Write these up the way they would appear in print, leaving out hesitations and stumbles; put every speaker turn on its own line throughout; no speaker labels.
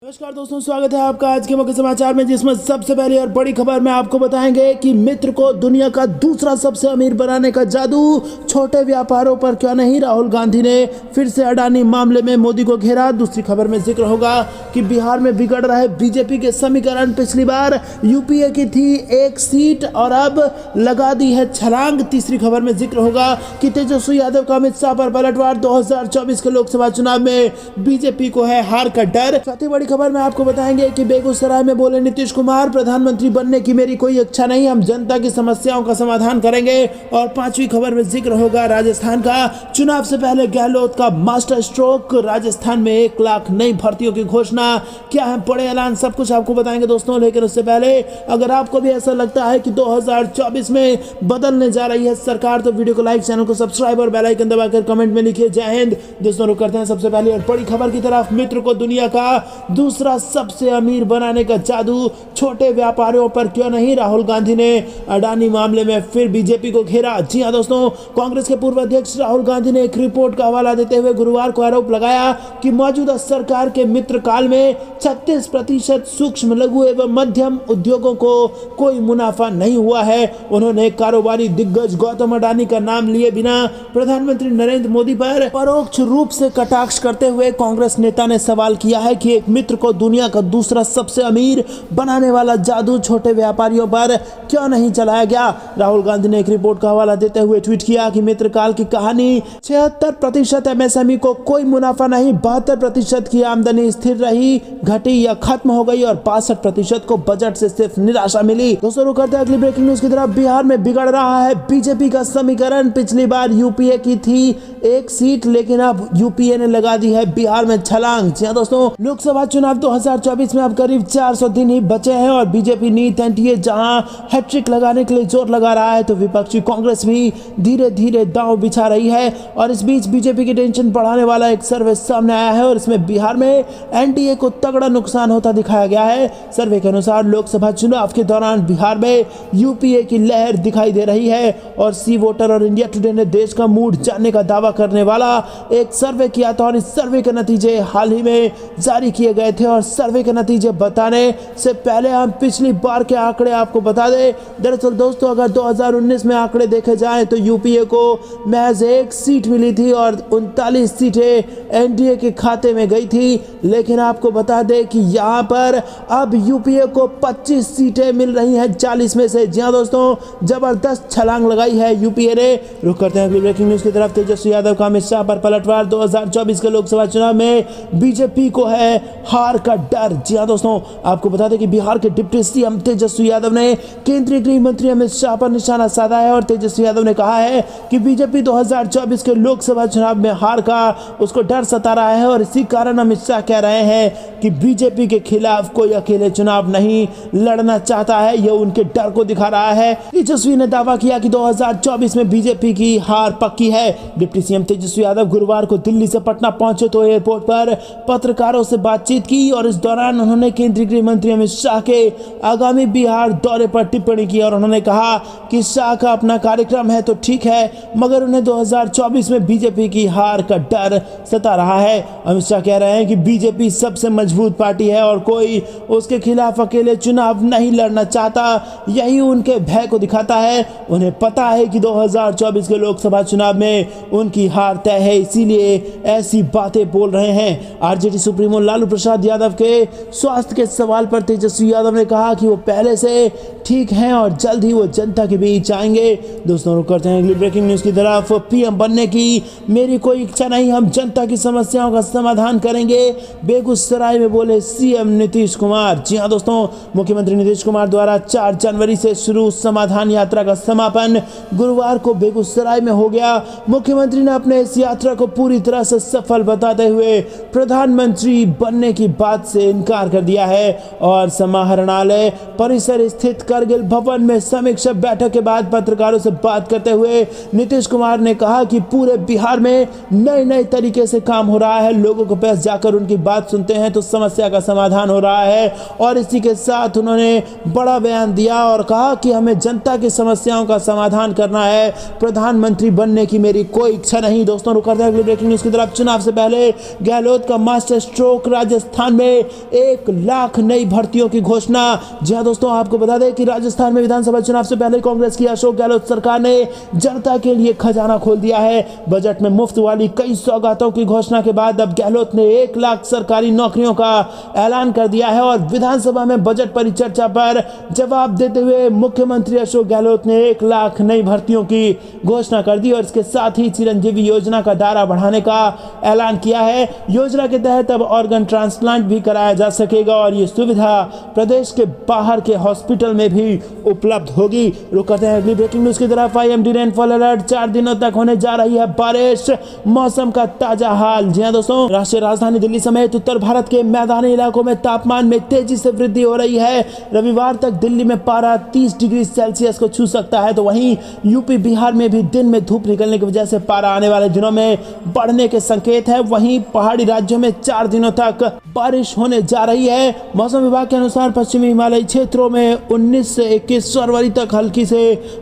नमस्कार दोस्तों, स्वागत है आपका आज के मुख्य समाचार में, जिसमें सबसे पहली और बड़ी खबर में आपको बताएंगे कि मित्र को दुनिया का दूसरा सबसे अमीर बनाने का जादू, छोटे व्यापारों पर क्यों नहीं, राहुल गांधी ने फिर से अडानी मामले में मोदी को घेरा। दूसरी खबर में जिक्र होगा कि बिहार में बिगड़ रहे बीजेपी के समीकरण, पिछली बार यूपीए की थी एक सीट और अब लगा दी है छलांग। तीसरी खबर में जिक्र होगा कि तेजस्वी यादव का अमित शाह पर पलटवार, 2024 के लोकसभा चुनाव में बीजेपी को है हार का डर। चौथी बड़ी खबर में आपको बताएंगे कि बेगूसराय में बोले नीतीश कुमार, प्रधानमंत्री बनने की मेरी कोई इच्छा नहीं, हम जनता की समस्याओं का समाधान करेंगे। और पांचवी खबर में जिक्र होगा राजस्थान का, चुनाव से पहले गहलोत का मास्टर स्ट्रोक, राजस्थान में 1 लाख नई भर्तियों की घोषणा, क्या है बड़े ऐलान, सब कुछ आपको बताएंगे दोस्तों। लेकिन उससे पहले अगर आपको भी ऐसा लगता है कि 2024 में बदलने जा रही है सरकार, तो वीडियो को लाइक, चैनल को सब्सक्राइब और बेल आइकन दबाकर कमेंट में लिखिए जय हिंद। दोस्तों रुक करते हैं सबसे पहले और बड़ी खबर की तरफ। मित्र को दुनिया का दूसरा सबसे अमीर बनाने का जादू, छोटे व्यापारियों पर क्यों नहीं, राहुल गांधी ने अडानी मामले में फिर बीजेपी को घेरा। जी हां दोस्तों, कांग्रेस के पूर्व अध्यक्ष राहुल गांधी ने एक रिपोर्ट का हवाला देते हुए गुरुवार को आरोप लगाया कि मौजूदा सरकार के मित्र काल में 36% सूक्ष्म, लघु एवं मध्यम उद्योगों को कोई मुनाफा नहीं हुआ है। उन्होंने कारोबारी दिग्गज गौतम अडानी का नाम लिए बिना प्रधानमंत्री नरेंद्र मोदी पर परोक्ष रूप से कटाक्ष करते हुए कांग्रेस नेता ने सवाल किया है कि एक मित्र को दुनिया का दूसरा सबसे अमीर बनाने वाला जादू छोटे व्यापारियों पर क्यों नहीं चलाया गया। राहुल गांधी ने एक रिपोर्ट का हवाला देते हुए ट्वीट किया कि मित्र काल की कहानी, 76% एमएसएमई को कोई मुनाफा नहीं, 72% की आमदनी स्थिर रही, घटी या खत्म हो गई और 62% को बजट से सिर्फ निराशा मिली। दोस्तों रुक करते हैं अगली ब्रेकिंग न्यूज की तरफ। बिहार में बिगड़ रहा है बीजेपी का समीकरण, पिछली बार यूपीए की थी एक सीट, लेकिन अब यूपीए ने लगा दी है बिहार में छलांग। जी हां दोस्तों, लोकसभा चुनाव 2024 में अब करीब 400 दिन ही बचे हैं और बीजेपी नीत एनडीए जहां हैट्रिक लगाने के लिए जोर लगा रहा है, तो विपक्षी कांग्रेस भी धीरे धीरे दांव बिछा रही है। और इस बीच बीजेपी की टेंशन बढ़ाने वाला एक सर्वे सामने आया है और इसमें बिहार में एनडीए को तगड़ा नुकसान होता दिखाया गया है। सर्वे के अनुसार लोकसभा चुनाव के दौरान बिहार में यूपीए की लहर दिखाई दे रही है और सी वोटर और इंडिया टुडे ने देश का मूड जानने का दावा करने वाला एक सर्वे किया था और इस सर्वे के नतीजे हाल ही में जारी किए गए थे। और सर्वे के नतीजे बताने से पहले हम पिछली बार के आंकड़े आपको बता दें। दरअसल दोस्तों, अगर 2019 में आंकड़े देखे जाएं तो यूपीए को महज 1 सीट मिली थी और 39 सीटें एनडीए के खाते में गई थी। लेकिन आपको बता दें कि यहां पर अब यूपीए को 25 सीटें मिल रही हैं 40 में से। जी हां दोस्तों, जबरदस्त छलांग लगाई है यूपीए ने। रुक करते हैं अगली ब्रेकिंग न्यूज की तरफ। तेजस्वी यादव का अमित शाह पर पलटवार, 2024 के लोकसभा चुनाव में बीजेपी को है हार का डर। जी हां दोस्तों, आपको बता दें कि बिहार के डिप्टी सीएम तेजस्वी यादव ने केंद्रीय गृह मंत्री अमित शाह पर निशाना साधा है और तेजस्वी यादव ने कहा है कि बीजेपी 2024 के लोकसभा चुनाव में हार का उसको डर सता रहा है और इसी कारण अमित शाह कह रहे हैं कि बीजेपी के खिलाफ कोई अकेले चुनाव नहीं लड़ना चाहता है, यह उनके डर को दिखा रहा है। तेजस्वी ने दावा किया कि 2024 में बीजेपी की हार पक्की है। डिप्टी सीएम तेजस्वी यादव गुरुवार को दिल्ली से पटना पहुंचे तो एयरपोर्ट पर पत्रकारों से बातचीत की और इस दौरान उन्होंने केंद्रीय गृह मंत्री अमित शाह के आगामी बिहार दौरे पर टिप्पणी की और उन्होंने कहा कि शाह का अपना कार्यक्रम है तो ठीक है, मगर उन्हें 2024 में बीजेपी की हार का डर सता रहा है। अमित शाह कह रहे हैं कि बीजेपी सबसे मजबूत पार्टी है और कोई उसके खिलाफ अकेले चुनाव नहीं लड़ना चाहता, यही उनके भय को दिखाता है। उन्हें पता है कि 2024 के लोकसभा चुनाव में उनकी हार तय है, इसीलिए ऐसी बातें बोल रहे हैं। आरजेडी सुप्रीमो लालू प्रसाद यादव के स्वास्थ्य के सवाल पर तेजस्वी यादव ने कहा कि वो पहले से ठीक हैं और जल्द ही वो जनता के बीच आएंगे। दोस्तों रुक करते हैं अगली ब्रेकिंग न्यूज की तरफ। पीएम बनने की मेरी कोई इच्छा नहीं, हम जनता की समस्याओं का समाधान करेंगे, बेगूसराय में बोले सीएम नीतीश कुमार। जी हां दोस्तों, मुख्यमंत्री नीतीश कुमार द्वारा 4 जनवरी से शुरू समाधान यात्रा का समापन गुरुवार को बेगूसराय में हो गया। मुख्यमंत्री ने अपने इस यात्रा को पूरी तरह से सफल बताते हुए प्रधानमंत्री बनने की बात से इनकार कर दिया है और समाहरणालय परिसर स्थित करगिल भवन में समीक्षा बैठक के बाद पत्रकारों से बात करते हुए नीतीश कुमार ने कहा कि पूरे बिहार में नए तरीके से काम हो रहा है, लोगों के पास जाकर उनकी बात सुनते हैं तो समस्या का समाधान हो रहा है। और इसी के साथ उन्होंने बड़ा बयान दिया और कहा कि हमें जनता की समस्याओं का समाधान करना है, प्रधानमंत्री बनने की मेरी कोई इच्छा नहीं। दोस्तों रुक करते हैं अगली ब्रेकिंग न्यूज की तरफ। चुनाव से पहले गहलोत का मास्टर स्ट्रोक, राजस्थान राजस्थान में 1 लाख नई भर्तियों की घोषणा। जी हां दोस्तों, आपको बता दें कि राजस्थान में विधानसभा चुनाव से पहले कांग्रेस की अशोक गहलोत सरकार ने जनता के लिए खजाना खोल दिया है। बजट में मुफ्त वाली कई सौगातों की घोषणा के बाद अब गहलोत ने 1 लाख सरकारी नौकरियों का ऐलान कर दिया है और विधानसभा में बजट परिचर्चा पर जवाब देते हुए मुख्यमंत्री अशोक गहलोत ने 1 लाख नई भर्तियों की घोषणा कर दी और इसके साथ ही चिरंजीवी योजना का दायरा बढ़ाने का ऐलान किया है। योजना के तहत अब ऑर्गन ट्रांसप्लांट भी कराया जा सकेगा और ये सुविधा प्रदेश के बाहर के हॉस्पिटल में भी उपलब्ध होगी। रुक करते हैं अगली ब्रेकिंग न्यूज की तरफ। IMD रेनफॉल अलर्ट, 4 दिनों तक होने जा रही है बारिश, मौसम का ताजा हाल। जी हां दोस्तों, राष्ट्रीय राजधानी दिल्ली समेत उत्तर भारत के मैदानी इलाकों में तापमान में तेजी से वृद्धि हो रही है। रविवार तक दिल्ली में पारा 30 डिग्री सेल्सियस को छू सकता है, तो वहीं यूपी बिहार में भी दिन में धूप निकलने की वजह से पारा आने वाले दिनों में बढ़ने के संकेत है। वहीं पहाड़ी राज्यों में 4 दिनों तक बारिश होने जा रही है। मौसम विभाग के अनुसार पश्चिमी हिमालयी क्षेत्रों में 19 से 21 फरवरी तक हल्की से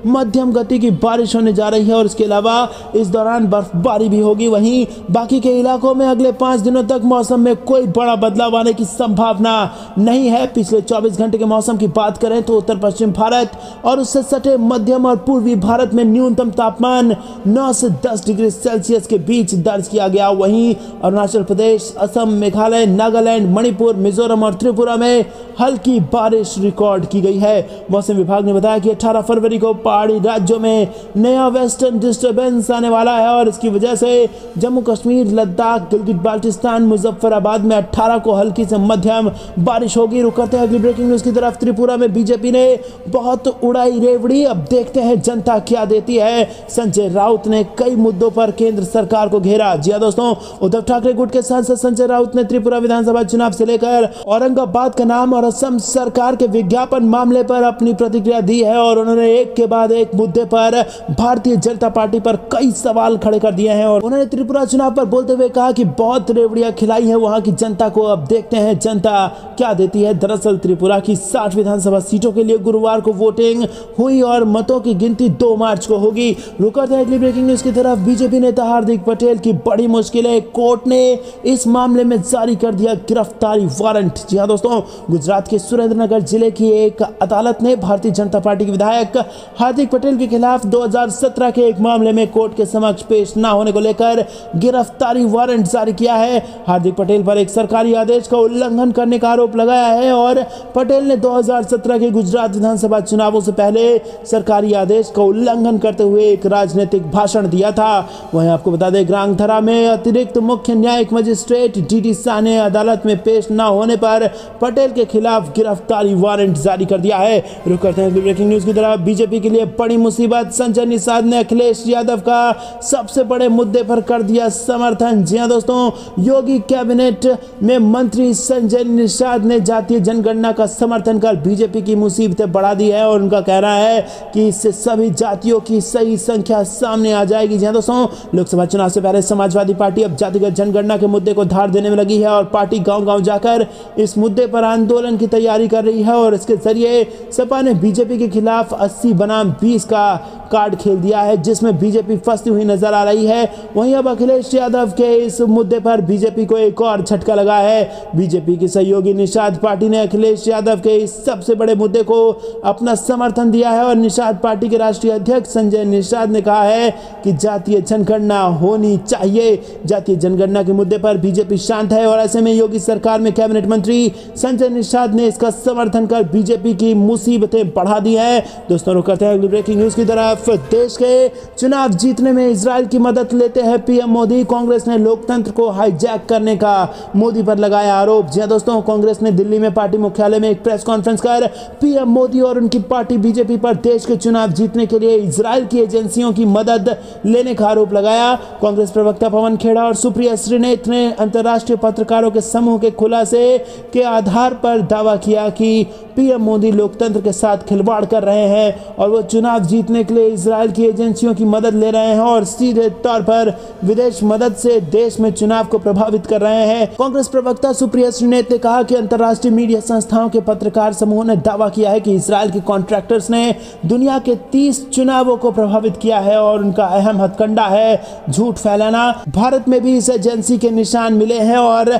मध्यम गति की बारिश होने जा रही है और इसके अलावा इस दौरान बर्फबारी भी होगी। वहीं बाकी के इलाकों में अगले 5 दिनों तक मौसम में कोई बड़ा बदलाव आने की संभावना नहीं है। पिछले 24 घंटे के मौसम की बात करें तो उत्तर पश्चिम भारत और उससे सटे मध्यम और पूर्वी भारत में न्यूनतम तापमान 9 से 10 डिग्री सेल्सियस के बीच दर्ज किया गया। वहीं अरुणाचल प्रदेश, असम, मेघालय, नागालैंड, मणिपुर, मिजोरम और त्रिपुरा में हल्की बारिश रिकॉर्ड की गई है। मौसम विभाग ने बताया कि 18 फरवरी को पहाड़ी राज्यों में नया वेस्टर्न डिस्टर्बेंस आने वाला है और इसकी वजह से जम्मू कश्मीर, लद्दाख, गिलगित बाल्टिस्तान, मुजफ्फराबाद में 18 को हल्की से मध्यम बारिश होगी। रुक करते हैं अगली ब्रेकिंग न्यूज की तरफ। त्रिपुरा में बीजेपी ने बहुत उड़ाई रेवड़ी, अब देखते हैं जनता क्या देती है। संजय राउत ने कई मुद्दों पर केंद्र सरकार को घेरा। जी हां दोस्तों, उद्धव ठाकरे गुट के सांसद संजय राउत ने त्रिपुरा विधानसभा चुनाव से लेकर औरंगाबाद का नाम और असम सरकार के विज्ञापन मामले पर अपनी प्रतिक्रिया दी है और उन्होंने एक के बाद एक मुद्दे पर भारतीय जनता पार्टी पर कई सवाल खड़े कर दिए हैं और उन्होंने त्रिपुरा चुनाव पर बोलते हुए कहा कि बहुत रेवड़ियां खिलाई है वहां की जनता को, अब देखते हैं जनता क्या देती है। दरअसल त्रिपुरा की 60 विधानसभा सीटों के लिए गुरुवार को वोटिंग हुई और मतों की गिनती 2 मार्च को होगी। रुकते हैं अगली ब्रेकिंग न्यूज की तरफ। बीजेपी नेता हार्दिक पटेल की बड़ी मुश्किल है, कोर्ट ने इस मामले में जारी कर दिया गिरफ्तारी वारंट। जी हां दोस्तों, गुजरात के सुरेंद्रनगर जिले की एक अदालत ने भारतीय जनता पार्टी के विधायक हार्दिक पटेल के खिलाफ 2017 के एक मामले में कोर्ट के समक्ष पेश न होने को लेकर गिरफ्तारी वारंट जारी किया है। हार्दिक पटेल पर एक सरकारी आदेश का उल्लंघन करने का आरोप लगाया है और पटेल ने 2017 के गुजरात विधानसभा चुनावों से पहले सरकारी आदेश का उल्लंघन करते हुए एक राजनीतिक भाषण दिया था। वहीं आपको बता दें, ग्रांगधरा में अतिरिक्त मुख्य न्यायिक मजिस्ट्रेट DD शाह ने अदालत में पेश न होने पर पटेल के खिलाफ गिरफ्तारी वारंट जारी कर दिया है। रुक करते हैं ब्रेकिंग न्यूज की तरफ। बीजेपी के लिए बड़ी मुसीबत, संजय निषाद ने अखिलेश यादव का सबसे बड़े मुद्दे पर कर दिया समर्थन। जी हां दोस्तों, योगी कैबिनेट में मंत्री संजय निषाद ने जातीय जनगणना का समर्थन कर बीजेपी की मुसीबतें बढ़ा दी है और उनका कहना है कि इससे सभी जातियों की सही संख्या सामने आ जाएगी। जी हां दोस्तों, लोकसभा चुनाव से पहले समाजवादी पार्टी अब जातिगत जनगणना के मुद्दे को धार देने में लगी है और पार्टी गांव-गांव जाकर इस मुद्दे पर आंदोलन की तैयारी कर रही है और इसके जरिए सपा ने बीजेपी के खिलाफ 80 बनाम 20 का कार्ड खेल दिया है, जिसमें बीजेपी फंसी हुई नजर आ रही है। वहीं अब अखिलेश यादव के इस मुद्दे पर बीजेपी को एक और झटका लगा है। बीजेपी की सहयोगी निषाद पार्टी ने अखिलेश यादव के इस सबसे बड़े मुद्दे को अपना समर्थन दिया है और निषाद पार्टी के राष्ट्रीय अध्यक्ष संजय निषाद ने कहा है कि जातीय जनगणना होनी चाहिए। जातीय जनगणना के मुद्दे पर बीजेपी शांत है और ऐसे में योगी सरकार में कैबिनेट मंत्री संजय निषाद ने इसका समर्थन कर बीजेपी की मुसीबतें बढ़ा दी है। दोस्तों, रुक करते हैं अगली ब्रेकिंग न्यूज की तरफ। देश के चुनाव जीतने में इजराइल की मदद लेते हैं पीएम मोदी। कांग्रेस ने लोकतंत्र को हाईजैक करने का मोदी पर लगाया आरोप। जी हां दोस्तों, कांग्रेस ने दिल्ली में पार्टी मुख्यालय में एक प्रेस कॉन्फ्रेंस कर पीएम मोदी और उनकी पार्टी बीजेपी पर देश के चुनाव जीतने के लिए इजराइल की एजेंसियों की मदद लेने का आरोप लगाया। कांग्रेस प्रवक्ता पवन खेड़ा और सुप्रिया श्रीनेत ने अंतर्राष्ट्रीय पत्रकारों के समूह के खुलासे के आधार पर दावा किया कि पीएम मोदी लोकतंत्र के साथ खिलवाड़ कर रहे हैं और वो चुनाव जीतने के लिए इजराइल की एजेंसियों की मदद ले रहे हैं और सीधे तौर पर विदेश मदद से देश में चुनाव को प्रभावित कर रहे हैं। कांग्रेस प्रवक्ता सुप्रिया श्रीनेत ने कहा कि अंतर्राष्ट्रीय मीडिया संस्थाओं के पत्रकार समूह ने दावा किया है कि इजराइल के कॉन्ट्रैक्टर्स ने दुनिया के 30 चुनावों को प्रभावित किया है और उनका अहम हथकंडा है झूठ फैलाना। भारत में भी इस एजेंसी के निशान मिले हैं और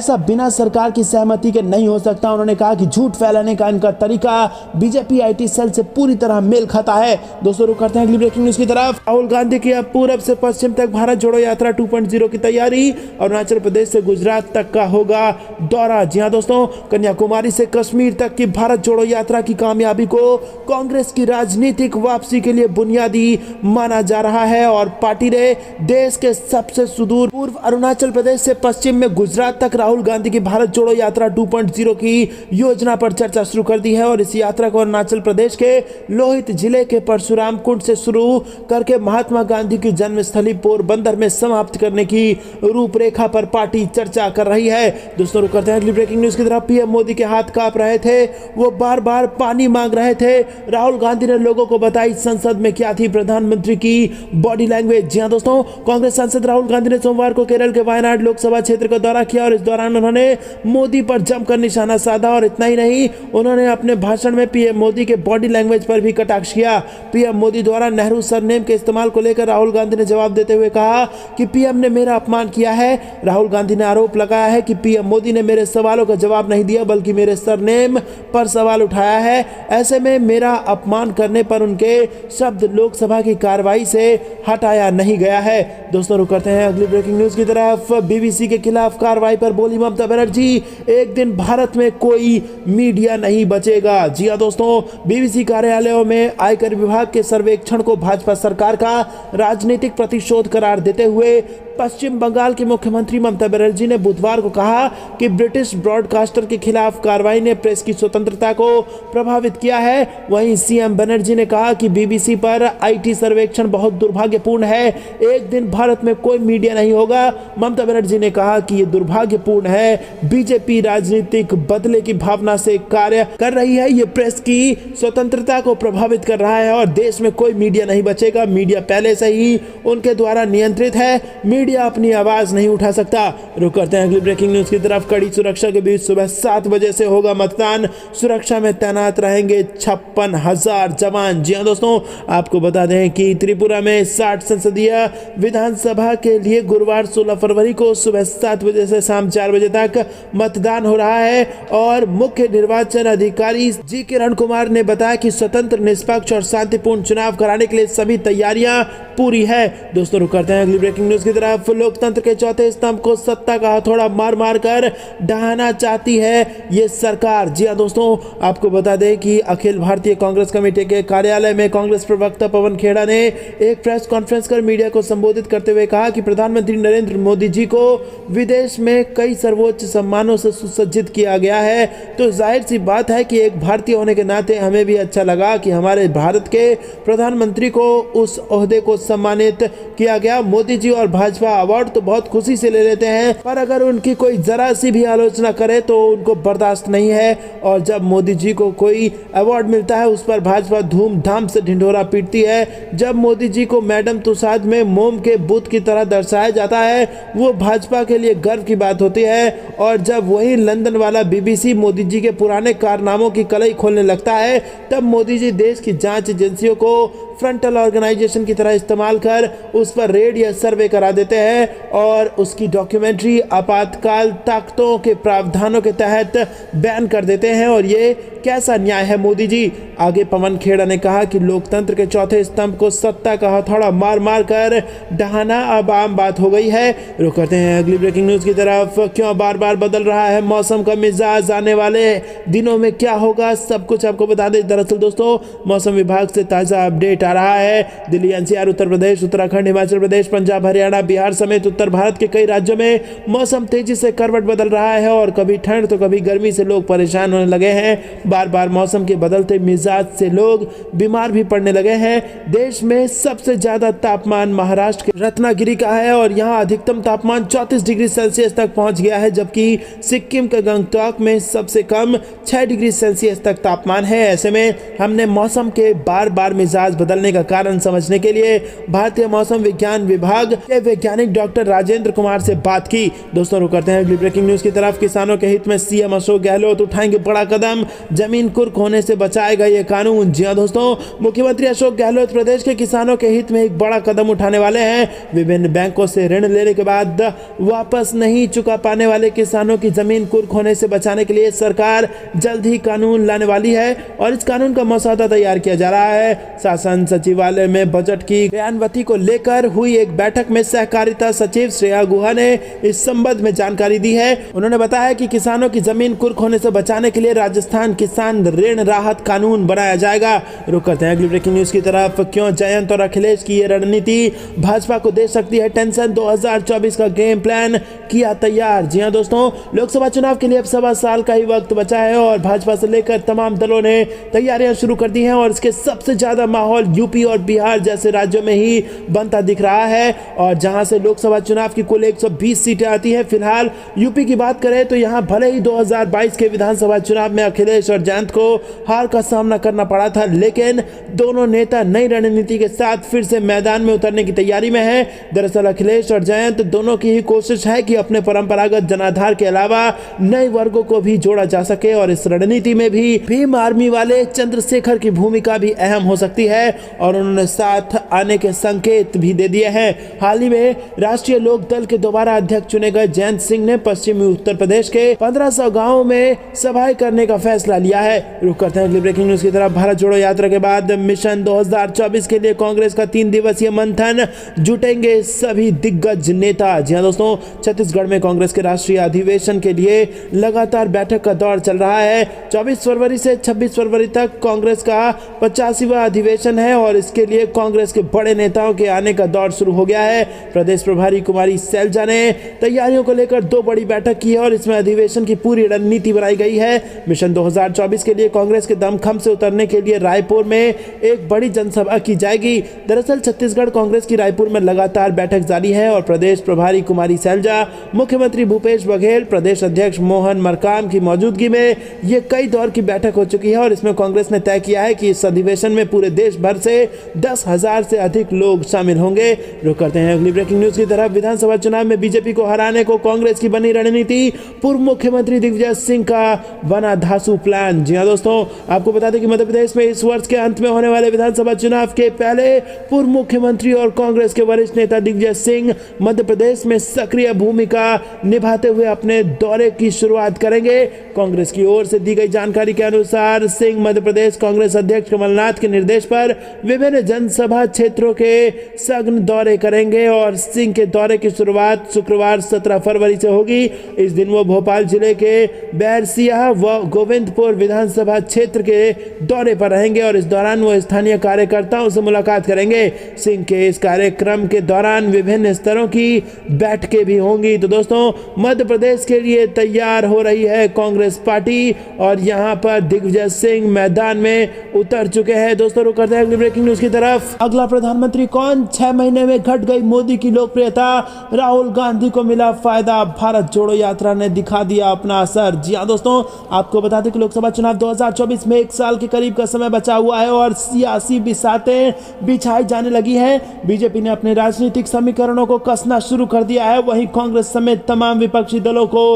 ऐसा बिना सरकार की सहमति के नहीं हो सकता। उन्होंने कहा कि झूठ फैलाने का इनका तरीका बीजेपी आईटी सेल से पूरी तरह मेल खाता है। दोस्तों रुक करते हैं अगली ब्रेकिंग न्यूज की तरफ। राहुल गांधी की अब पूरब से पश्चिम तक भारत जोड़ो यात्रा 2.0 की तैयारी। अरुणाचल प्रदेश से गुजरात तक का होगा दौरा। जी हां दोस्तों, कन्याकुमारी से कश्मीर तक की भारत जोड़ो यात्रा की कामयाबी को कांग्रेस की राजनीतिक वापसी के लिए बुनियादी माना जा रहा है और पार्टी ने देश के सबसे सुदूर पूर्व अरुणाचल प्रदेश से पश्चिम में गुजरात तक राहुल गांधी की भारत जोड़ो यात्रा 2.0 की योजना पर चर्चा शुरू कर दी है और इस यात्रा को अरुणाचल प्रदेश के लोहित जिले के परशुराम कुंड से शुरू करके महात्मा गांधी की जन्मस्थली पोरबंदर में समाप्त करने की रूपरेखा पर पार्टी चर्चा कर रही है। दोस्तों रुक करते हैं अगली ब्रेकिंग न्यूज की तरफ। पीएम मोदी के हाथ कांप रहे थे, वो बार बार पानी मांग रहे थे। राहुल गांधी ने लोगों को बताई संसद में क्या थी प्रधानमंत्री की बॉडी लैंग्वेज। जी हां दोस्तों, कांग्रेस सांसद राहुल गांधी ने सोमवार को केरल के वायनाड लोकसभा क्षेत्र का दौरा किया और इस दौरान उन्होंने मोदी पर जमकर निशाना साधा और इतना ही नहीं, उन्होंने अपने भाषण में पीएम मोदी के बॉडी लैंग्वेज पर भी कटाक्ष किया। पीएम मोदी द्वारा नेहरू सरनेम के इस्तेमाल को लेकर राहुल गांधी ने जवाब देते हुए कहा कि पीएम ने मेरा अपमान किया है। राहुल गांधी ने आरोप लगाया है कि पीएम मोदी ने मेरे सवालों का जवाब नहीं दिया बल्कि मेरे सरनेम पर सवाल उठाया है। ऐसे में मेरा अपमान करने पर उनके शब्द लोकसभा की कार्रवाई से हटाया नहीं गया है। दोस्तों रुक करते हैं अगली ब्रेकिंग न्यूज की तरफ। बीबीसी के खिलाफ कार्रवाई पर बोली ममता बनर्जी, एक दिन भारत में कोई मीडिया नहीं बचेगा। जी हां दोस्तों, बीबीसी कार्यालयों में आयकर विभाग के सर्वेक्षण को भाजपा सरकार का राजनीतिक प्रतिशोध करार देते हुए पश्चिम बंगाल की मुख्यमंत्री ममता बनर्जी ने बुधवार को कहा कि ब्रिटिश ब्रॉडकास्टर के खिलाफ कार्रवाई ने प्रेस की स्वतंत्रता को प्रभावित किया है। वहीं सीएम बनर्जी ने कहा कि बीबीसी पर आईटी सर्वेक्षण बहुत दुर्भाग्यपूर्ण है, एक दिन भारत में कोई मीडिया नहीं होगा। ममता बनर्जी ने कहा कि यह दुर्भाग्यपूर्ण है, बीजेपी राजनीतिक बदले की भावना से कार्य कर रही है, ये प्रेस की स्वतंत्रता को प्रभावित कर रहा है और देश में कोई मीडिया नहीं बचेगा। मीडिया पहले से ही उनके द्वारा नियंत्रित है, मीडिया अपनी आवाज नहीं उठा सकता। रुक करते हैं अगली ब्रेकिंग न्यूज की तरफ। कड़ी सुरक्षा के बीच सुबह 7 बजे से होगा मतदान, सुरक्षा में तैनात रहेंगे 56,000 जवान। जी हां दोस्तों, आपको बता दें कि त्रिपुरा में 60 संसदीय विधानसभा के लिए गुरुवार 16 फरवरी को सुबह 7 बजे से शाम 4 बजे तक मतदान हो रहा है और मुख्य निर्वाचन अधिकारी जी किरण कुमार ने बताया कि स्वतंत्र, निष्पक्ष और शांतिपूर्ण चुनाव कराने के लिए सभी तैयारियां पूरी है। दोस्तों रुक करते हैं अगली ब्रेकिंग न्यूज की तरफ। लोकतंत्र के चौथे स्तंभ को सत्ता का हथौड़ा मार मार कर ढहाना चाहती है ये सरकार। जी हां दोस्तों, आपको बता दें कि अखिल भारतीय कांग्रेस कमेटी के कार्यालय में कांग्रेस प्रवक्ता पवन खेड़ा ने एक प्रेस कॉन्फ्रेंस कर मीडिया को संबोधित करते हुए कहा कि प्रधानमंत्री नरेंद्र मोदी जी को विदेश में कई सर्वोच्च सम्मानों से सुसज्जित किया गया है, तो जाहिर सी बात है कि एक भारतीय होने के नाते हमें भी अच्छा लगा कि हमारे भारत के प्रधानमंत्री को उस ओहदे को सम्मानित किया गया। मोदी जी और भाजपा अवार्ड तो बहुत खुशी से ले लेते हैं, पर अगर उनकी कोई जरा सी भी आलोचना करे तो उनको बर्दाश्त नहीं है और जब मोदी जी को कोई अवार्ड मिलता है उस पर भाजपा धूमधाम से ढिंढोरा पीटती है। जब मोदी जी को मैडम तुसाद में मोम के बुत की तरह दर्शाया जाता है वो भाजपा के लिए गर्व की बात होती है और जब वही लंदन वाला बीबीसी मोदी जी के पुराने कारनामों की कलई खोलने लगता है तब मोदी जी देश की जांच एजेंसियों को फ्रंटल ऑर्गेनाइजेशन की तरह इस्तेमाल कर उस पर रेड या सर्वे करा देते हैं और उसकी डॉक्यूमेंट्री आपातकाल ताकतों के प्रावधानों के तहत बैन कर देते हैं। और ये कैसा न्याय है मोदी जी। आगे पवन खेड़ा ने कहा कि लोकतंत्र के चौथे स्तंभ को सत्ता का हथौड़ा मार मार कर ढहाना अब आम बात हो गई है। रुक करते हैं अगली ब्रेकिंग न्यूज की तरफ। क्यों बार बार बदल रहा है मौसम का मिजाज, आने वाले दिनों में क्या होगा, सब कुछ आपको बता दें। दरअसल दोस्तों, मौसम विभाग से ताजा अपडेट आ रहा है। दिल्ली, एनसीआर, उत्तर प्रदेश, उत्तराखंड, हिमाचल प्रदेश, पंजाब, हरियाणा, बिहार समेत उत्तर भारत के कई राज्यों में मौसम तेजी से करवट बदल रहा है और कभी ठंड तो कभी गर्मी से लोग परेशान होने लगे हैं। बार बार मौसम के बदलते मिजाज से लोग बीमार भी पड़ने लगे हैं। देश में सबसे ज्यादा तापमान महाराष्ट्र के रत्नागिरी का है और यहाँ अधिकतम तापमान 34 डिग्री सेल्सियस तक पहुंच गया है, जबकि सिक्किम के गंगटोक में सबसे कम 6 डिग्री सेल्सियस तक तापमान है। ऐसे में हमने मौसम के बार बार मिजाज बदल बदलने का कारण समझने के लिए भारतीय मौसम विज्ञान विभाग के वैज्ञानिक डॉक्टर राजेंद्र कुमार से बात की। दोस्तों रुक करते हैं अगली ब्रेकिंग न्यूज की तरफ। किसानों के हित में सीएम अशोक गहलोत उठाएंगे बड़ा कदम, जमीन कुर्क होने से बचाएगा ये कानून। जी हां दोस्तों, मुख्यमंत्री अशोक गहलोत प्रदेश के किसानों के हित में एक बड़ा कदम उठाने वाले हैं। विभिन्न बैंकों से ऋण लेने के बाद वापस नहीं चुका पाने वाले किसानों की जमीन कुर्क होने से बचाने के लिए सरकार जल्द ही कानून लाने वाली है और इस कानून का मसौदा तैयार किया जा रहा है। शासन सचिवालय में बजट की क्रियान्विति को लेकर हुई एक बैठक में सहकारिता सचिव श्रेया गुहा ने इस संबंध में जानकारी दी है। उन्होंने बताया कि किसानों की जमीन कुर्क होने से बचाने के लिए राजस्थान किसान ऋण राहत कानून बनाया जाएगा। रुक करते हैं अगली ब्रेकिंग न्यूज की तरफ। क्यों जयंत और अखिलेश की ये रणनीति भाजपा को दे सकती है टेंशन, 2024 का गेम प्लान किया तैयार। जी हां दोस्तों, लोकसभा चुनाव के लिए अब 1.25 साल का ही वक्त बचा है और भाजपा से लेकर तमाम दलों ने तैयारियां शुरू कर दी हैं और इसके सबसे ज्यादा माहौल यूपी और बिहार जैसे राज्यों में ही बनता दिख रहा है और जहां से लोकसभा चुनाव की कुल 120 सीटें आती हैं। फिलहाल यूपी की बात करें तो यहां भले ही 2022 के विधानसभा चुनाव में अखिलेश और जयंत को हार का सामना करना पड़ा था, लेकिन दोनों नेता नई रणनीति के साथ फिर से मैदान में उतरने की तैयारी में है। दरअसल अखिलेश और जयंत दोनों की ही कोशिश है कि अपने परंपरागत जनाधार के अलावा नए वर्गों को भी जोड़ा जा सके और इस रणनीति में भी भीम आर्मी वाले चंद्रशेखर की भूमिका भी अहम हो सकती है और उन्होंने साथ आने के संकेत भी दे दिए हैं। हाल ही में राष्ट्रीय लोक दल के दोबारा अध्यक्ष चुने गए जयंत सिंह ने पश्चिमी उत्तर प्रदेश के 1500 गांवों में सभाएं करने का फैसला लिया है। रुक करते हैं अगली ब्रेकिंग न्यूज की तरफ। भारत जोड़ो यात्रा के बाद मिशन 2024 के लिए कांग्रेस का 3 दिवसीय मंथन, जुटेंगे सभी दिग्गज नेता। जी हां दोस्तों, छत्तीसगढ़ में कांग्रेस के राष्ट्रीय अधिवेशन के लिए लगातार बैठक का दौर चल रहा है। 24 फरवरी से 26 फरवरी तक कांग्रेस का 85वां अधिवेशन है और इसके लिए कांग्रेस के बड़े नेताओं के आने का दौर शुरू हो गया है। प्रदेश प्रभारी कुमारी सैलजा ने तैयारियों को लेकर 2 बड़ी बैठक की है और इसमें अधिवेशन की पूरी रणनीति बनाई गई है। मिशन 2024 के लिए कांग्रेस के दमखम से उतरने के लिए रायपुर में एक बड़ी जनसभा की जाएगी। दरअसल छत्तीसगढ़ कांग्रेस की रायपुर में लगातार बैठक जारी है और प्रदेश प्रभारी कुमारी सैलजा, मुख्यमंत्री भूपेश बघेल, प्रदेश अध्यक्ष मोहन मरकाम की मौजूदगी में ये कई दौर की बैठक हो चुकी है और इसमें कांग्रेस ने तय किया है कि इस अधिवेशन में पूरे देश भर से 10,000 से अधिक लोग शामिल होंगे। रुक करते हैं अगली ब्रेकिंग न्यूज की तरफ। विधानसभा चुनाव में बीजेपी को हराने को कांग्रेस की बनी रणनीति, पूर्व मुख्यमंत्री दिग्विजय सिंह का बना धांसू प्लान। जी हां दोस्तों, आपको बता दें कि मध्य प्रदेश में इस वर्ष के अंत में होने वाले विधानसभा चुनाव के पहले पूर्व मुख्यमंत्री और कांग्रेस के वरिष्ठ नेता दिग्विजय सिंह मध्य प्रदेश में सक्रिय भूमिका निभाते हुए अपने दौरे की शुरुआत करेंगे। कांग्रेस की ओर से दी गई जानकारी के अनुसार सिंह मध्य प्रदेश कांग्रेस अध्यक्ष कमलनाथ के निर्देश पर विभिन्न जनसभा क्षेत्रों के सघन दौरे करेंगे और सिंह के दौरे की शुरुआत शुक्रवार 17 फरवरी से होगी। इस दिन वो भोपाल जिले के बैरसिया व गोविंदपुर विधानसभा क्षेत्र के दौरे पर रहेंगे और इस दौरान वो स्थानीय कार्यकर्ताओं से मुलाकात करेंगे। सिंह के इस कार्यक्रम के दौरान विभिन्न स्तरों की बैठकें भी होंगी। तो दोस्तों, मध्य प्रदेश के लिए तैयार हो रही है कांग्रेस पार्टी और यहां पर दिग्विजय सिंह मैदान में उतर चुके हैं। दोस्तों रुक करते हैं अगली ब्रेकिंग न्यूज की तरफ। अगला प्रधानमंत्री कौन? 6 महीने में घट गई मोदी की लोकप्रियता, राहुल गांधी को मिला फायदा, भारत जोड़ो यात्रा ने दिखा दिया अपना असर। जी हां दोस्तों, आपको बता दें कि लोकसभा चुनाव 2024 में 1 साल के करीब का समय बचा हुआ है और सियासी बिसातें बिछाई जाने लगी है। बीजेपी ने अपने राजनीतिक समीकरणों को कसना शुरू कर दिया है, वहीं कांग्रेस समेत तमाम विपक्षी दलों को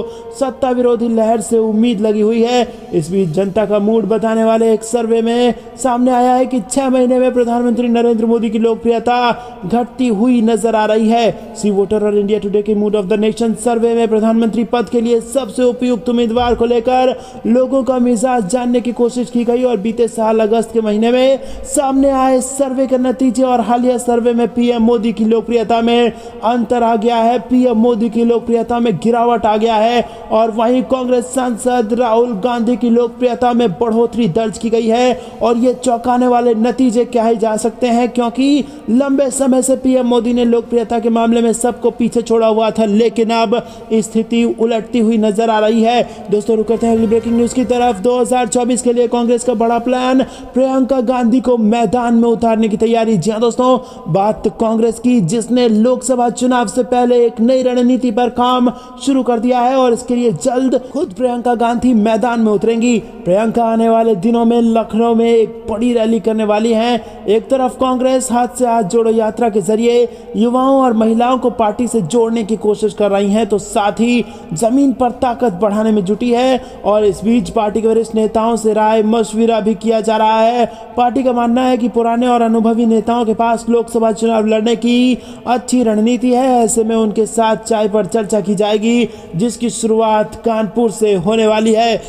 सत्ता विरोधी लहर से उम्मीद लगी हुई है। इस बीच जनता का मूड बताने वाले एक सर्वे में सामने आया है कि 6 महीने में प्रधानमंत्री नरेंद्र मोदी की लोकप्रियता घटती हुई नजर आ रही है। सी वोटर और इंडिया टुडे के मूड ऑफ द नेशन सर्वे में प्रधानमंत्री पद के लिए सबसे उपयुक्त उम्मीदवार को लेकर लोगों का मिजाज जानने की कोशिश की गई और बीते साल अगस्त के महीने में सामने आए सर्वे के नतीजे और हालिया सर्वे में पीएम मोदी की लोकप्रियता में अंतर आ गया है। पीएम मोदी की लोकप्रियता में गिरावट आ गया है और वहीं कांग्रेस सांसद राहुल गांधी की लोकप्रियता में बढ़ोतरी दर्ज की गई है और ये चौंकाने वाले नतीजे कहे जा सकते हैं क्योंकि लंबे समय से पीएम मोदी ने लोकप्रियता के मामले में सबको पीछे छोड़ा हुआ था, लेकिन अब स्थिति उलटती हुई नजर आ रही है। दोस्तों रुक करते हैं अगली ब्रेकिंग न्यूज की तरफ। 2024 के लिए कांग्रेस का बड़ा प्लान, प्रियंका गांधी को मैदान में उतारने की तैयारी। जी हां दोस्तों, बात कांग्रेस की जिसने लोकसभा चुनाव से पहले एक नई रणनीति पर काम शुरू कर दिया है और इसके लिए जल्द खुद प्रियंका गांधी मैदान में उतरेंगी। प्रियंका आने वाले दिनों में लखनऊ में एक बड़ी रैली करने वाली हैं हैं। एक तरफ कांग्रेस हाथ से हाथ जोड़ो यात्रा के जरिए युवाओं और महिलाओं को पार्टी से जोड़ने की कोशिश कर रही है, तो साथ ही जमीन पर ताकत बढ़ाने में जुटी है। और इस बीच पार्टी के वरिष्ठ नेताओं से राय मशविरा भी किया जा रहा है। पार्टी का मानना है कि पुराने और अनुभवी नेताओं के पास लोकसभा चुनाव लड़ने की अच्छी रणनीति है। ऐसे में उनके साथ चाय पर चर्चा की जाएगी, जिसकी शुरुआत कानपुर से होने वाली है।